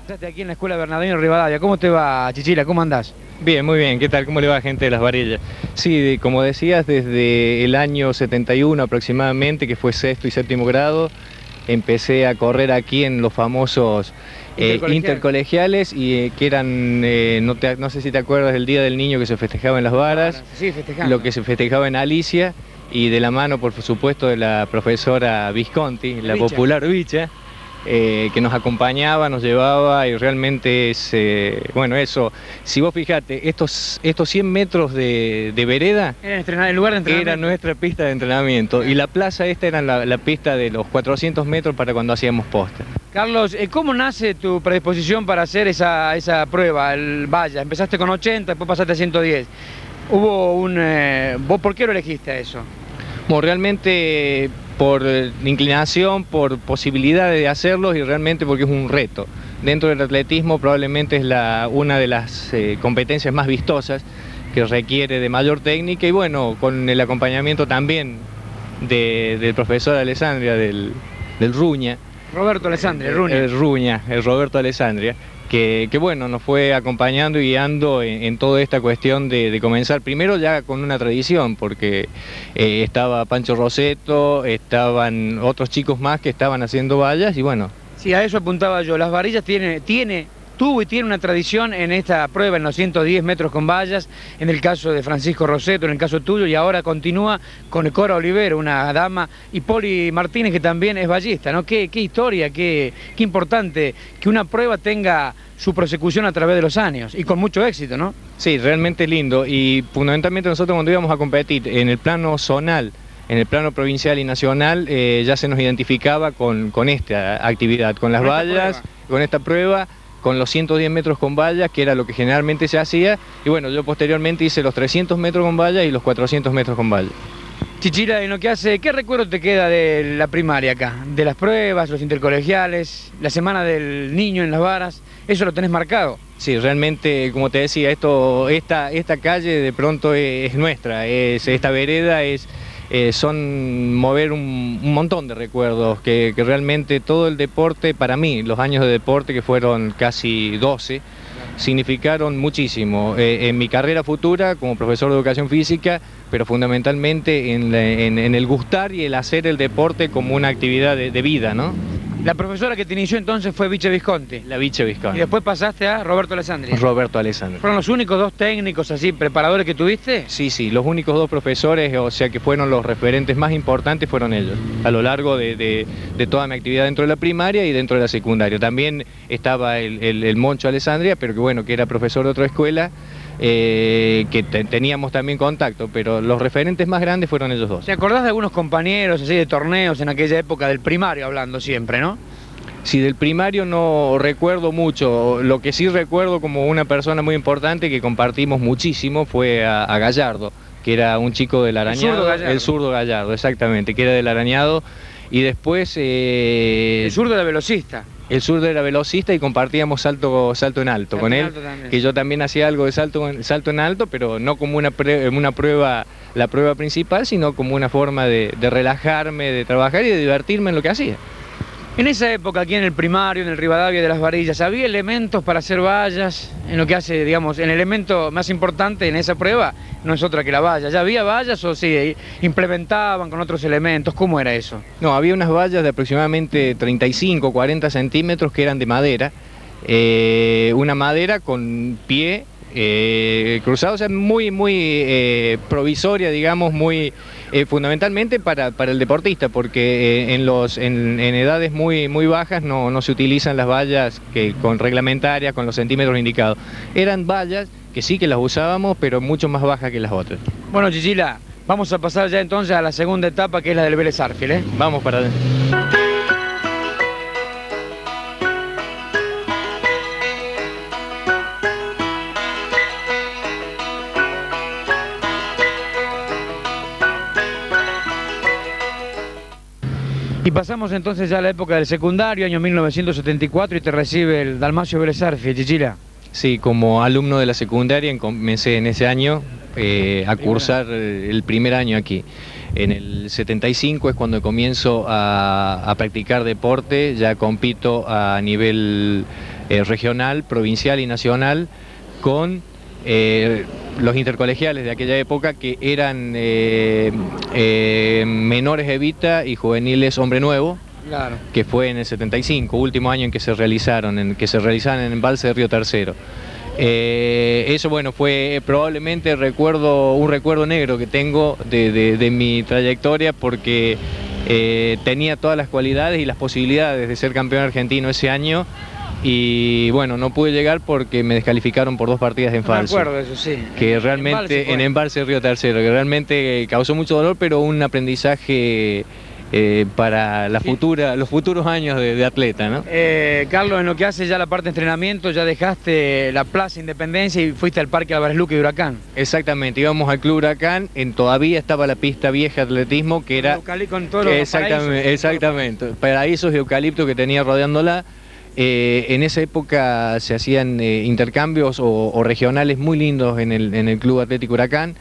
Estás aquí en la Escuela Bernardino Rivadavia. ¿Cómo te va, Chichila? ¿Cómo andás? Bien, muy bien. ¿Qué tal? ¿Cómo le va, gente de Las Varillas? Sí, como decías, desde el año 71 aproximadamente, que fue sexto y séptimo grado, empecé a correr aquí en los famosos intercolegiales y que eran, no sé si te acuerdas del Día del Niño que se festejaba en Las Varas, Sí, festejando. lo que se festejaba en Alicia y de la mano, por supuesto, de la profesora Visconti, la Bicha. popular Bicha. Que nos acompañaba, nos llevaba y realmente es, bueno, eso, si vos fijate, estos 100 metros de vereda Era el lugar de entrenamiento. era nuestra pista de entrenamiento y la plaza esta era la pista de los 400 metros para cuando hacíamos posta. Carlos, ¿cómo nace tu predisposición para hacer esa prueba, el valla? Empezaste con 80, después pasaste a 110. ¿Vos por qué lo elegiste a eso? Bueno, realmente por inclinación, por posibilidades de hacerlo y realmente porque es un reto. Dentro del atletismo probablemente es una de las competencias más vistosas que requiere de mayor técnica y bueno, con el acompañamiento también del profesor Alessandria, del Ruña. Roberto Alessandri, El Roberto Alessandria. Que bueno, nos fue acompañando y guiando en toda esta cuestión de comenzar primero ya con una tradición, porque estaba Pancho Roseto, estaban otros chicos más que estaban haciendo vallas y bueno. Sí, a eso apuntaba yo. Las Varillas tuvo y tiene una tradición en esta prueba, en los 110 metros con vallas, en el caso de Francisco Roseto, en el caso tuyo, y ahora continúa con Cora Olivero, una dama, y Poli Martínez, que también es vallista, ¿no? Qué historia, qué importante que una prueba tenga su prosecución a través de los años, y con mucho éxito, ¿no? Sí, realmente lindo, y fundamentalmente nosotros cuando íbamos a competir en el plano zonal, en el plano provincial y nacional, ya se nos identificaba con esta actividad, con las vallas, con esta prueba, con los 110 metros con vallas, que era lo que generalmente se hacía, y bueno, yo posteriormente hice los 300 metros con vallas y los 400 metros con vallas. Chichila, en lo que hace, ¿qué recuerdo te queda de la primaria acá? De las pruebas, los intercolegiales, la semana del niño en Las Varas, ¿eso lo tenés marcado? Sí, realmente, como te decía, esta calle de pronto es nuestra, esta vereda son mover un montón de recuerdos, que realmente todo el deporte, para mí, los años de deporte, que fueron casi 12, significaron muchísimo en mi carrera futura como profesor de educación física, pero fundamentalmente en el gustar y el hacer el deporte como una actividad de vida, ¿no? La profesora que te inició entonces fue Bicha Visconti. La Bicha Visconti. Y después pasaste a Roberto Alessandri. Roberto Alessandri. ¿Fueron los únicos dos técnicos así, preparadores que tuviste? Sí, los únicos dos profesores, o sea que fueron los referentes más importantes fueron ellos, a lo largo de toda mi actividad dentro de la primaria y dentro de la secundaria. También estaba el Moncho Alessandria, pero que bueno, que era profesor de otra escuela, que teníamos también contacto, pero los referentes más grandes fueron ellos dos. ¿Te acordás de algunos compañeros así de torneos en aquella época del primario hablando siempre, no? Sí, del primario no recuerdo mucho, lo que sí recuerdo como una persona muy importante que compartimos muchísimo fue a Gallardo, que era un chico del Arañado. El zurdo Gallardo, exactamente, que era del Arañado, y después... el zurdo era velocista. El zurdo era velocista y compartíamos salto en alto con él, que yo también hacía algo de salto en alto, pero no como una prueba, la prueba principal, sino como una forma de relajarme, de trabajar y de divertirme en lo que hacía. En esa época, aquí en el primario, en el Rivadavia de Las Varillas, ¿había elementos para hacer vallas? En lo que hace, digamos, el elemento más importante en esa prueba no es otra que la valla. ¿Ya había vallas o sí implementaban con otros elementos? ¿Cómo era eso? No, había unas vallas de aproximadamente 35 o 40 centímetros que eran de madera, una madera con pie cruzado, o sea, muy provisoria, digamos, muy fundamentalmente para el deportista, porque en edades muy bajas no se utilizan las vallas reglamentarias, con los centímetros indicados. Eran vallas que sí que las usábamos, pero mucho más bajas que las otras. Bueno, Chichila, vamos a pasar ya entonces a la segunda etapa, que es la del Vélez Sarsfield, ¿eh? Vamos para adentro. Y pasamos entonces ya a la época del secundario, año 1974, y te recibe el Dalmacio Vélez Sarsfield, Chichila. Sí, como alumno de la secundaria comencé en ese año a cursar el primer año aquí. En el 75 es cuando comienzo a practicar deporte, ya compito a nivel regional, provincial y nacional con los intercolegiales de aquella época, que eran menores Evita y juveniles Hombre Nuevo. Claro. Que fue en el 75, último año en que se realizaron, en el embalse de Río Tercero. Eso, bueno, fue probablemente un recuerdo negro que tengo de mi trayectoria, porque tenía todas las cualidades y las posibilidades de ser campeón argentino ese año, y bueno, no pude llegar porque me descalificaron por 2 partidas en falso. Me acuerdo de eso, sí. Que realmente, en embalse de Río Tercero, que realmente causó mucho dolor, pero un aprendizaje para los futuros años de atleta, ¿no? Carlos, en lo que hace ya la parte de entrenamiento, ya dejaste la Plaza Independencia y fuiste al Parque Álvarez Luque de Huracán. Exactamente, íbamos al Club Huracán, todavía estaba la pista vieja de atletismo, que era... Con todos los exactamente, paraísos de eucalipto que tenía rodeándola. En esa época se hacían intercambios o regionales muy lindos en el Club Atlético Huracán.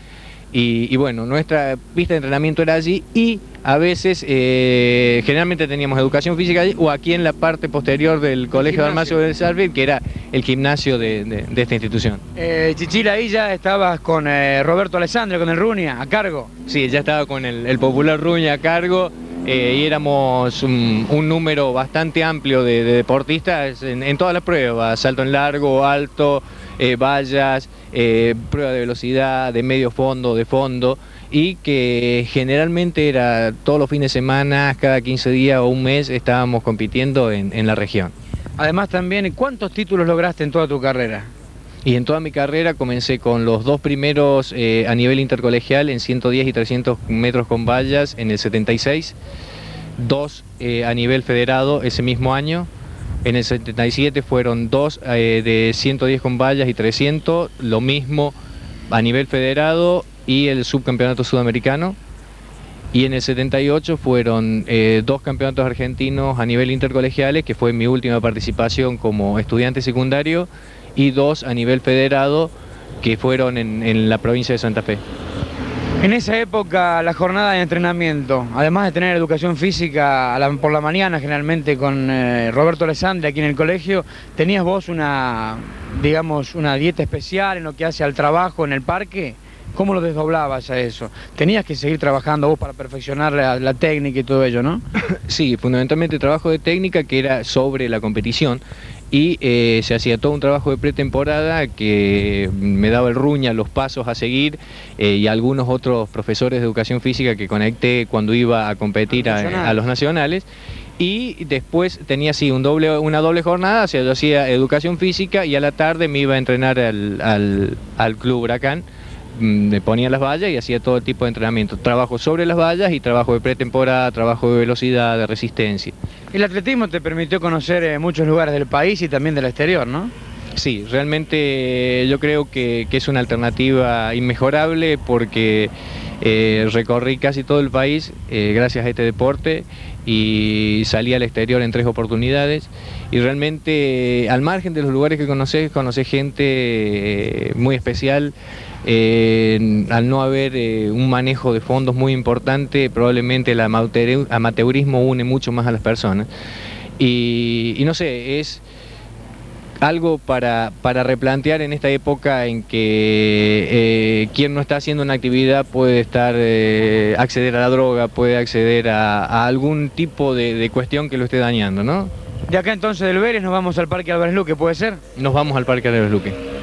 Y bueno, nuestra pista de entrenamiento era allí, y a veces, generalmente teníamos educación física allí, o aquí en la parte posterior del Colegio de Dalmacio del Sarfield, que era el gimnasio de esta institución. Chichila, ahí ya estabas con Roberto Alessandro, con el Ruña, a cargo. Sí, ya estaba con el popular Ruña a cargo, y éramos un número bastante amplio de deportistas en todas las pruebas: salto en largo, alto, vallas, prueba de velocidad, de medio fondo, de fondo, y que generalmente era todos los fines de semana, cada 15 días o un mes estábamos compitiendo en la región. Además también, ¿cuántos títulos lograste en toda tu carrera? Y en toda mi carrera comencé con los 2 primeros a nivel intercolegial en 110 y 300 metros con vallas en el 76, 2 a nivel federado ese mismo año. En el 77 fueron 2 de 110 con vallas y 300, lo mismo a nivel federado y el subcampeonato sudamericano. Y en el 78 fueron 2 campeonatos argentinos a nivel intercolegiales, que fue mi última participación como estudiante secundario, y 2 a nivel federado, que fueron en la provincia de Santa Fe. En esa época, la jornada de entrenamiento, además de tener educación física por la mañana, generalmente con Roberto Alessandri aquí en el colegio, ¿tenías vos una dieta especial en lo que hace al trabajo en el parque? ¿Cómo lo desdoblabas a eso? Tenías que seguir trabajando vos para perfeccionar la técnica y todo ello, ¿no? Sí, fundamentalmente trabajo de técnica, que era sobre la competición, y se hacía todo un trabajo de pretemporada que me daba el Ruña, los pasos a seguir, y algunos otros profesores de educación física que conecté cuando iba a competir a los nacionales. Y después tenía así una doble jornada, o sea, yo hacía educación física y a la tarde me iba a entrenar al Club Huracán. Me ponía las vallas y hacía todo tipo de entrenamiento, trabajo sobre las vallas y trabajo de pretemporada, trabajo de velocidad, de resistencia. El atletismo te permitió conocer muchos lugares del país y también del exterior, ¿no? Sí, realmente yo creo que es una alternativa inmejorable, porque recorrí casi todo el país gracias a este deporte, y salí al exterior en 3 oportunidades, y realmente al margen de los lugares que conocés gente muy especial. Al no haber un manejo de fondos muy importante, probablemente el amateurismo une mucho más a las personas, y no sé, es algo para replantear en esta época en que quien no está haciendo una actividad puede acceder a la droga, puede acceder a algún tipo de cuestión que lo esté dañando, ¿no? De acá entonces del Vélez nos vamos al Parque Álvarez Luque, ¿puede ser? Nos vamos al Parque Álvarez Luque.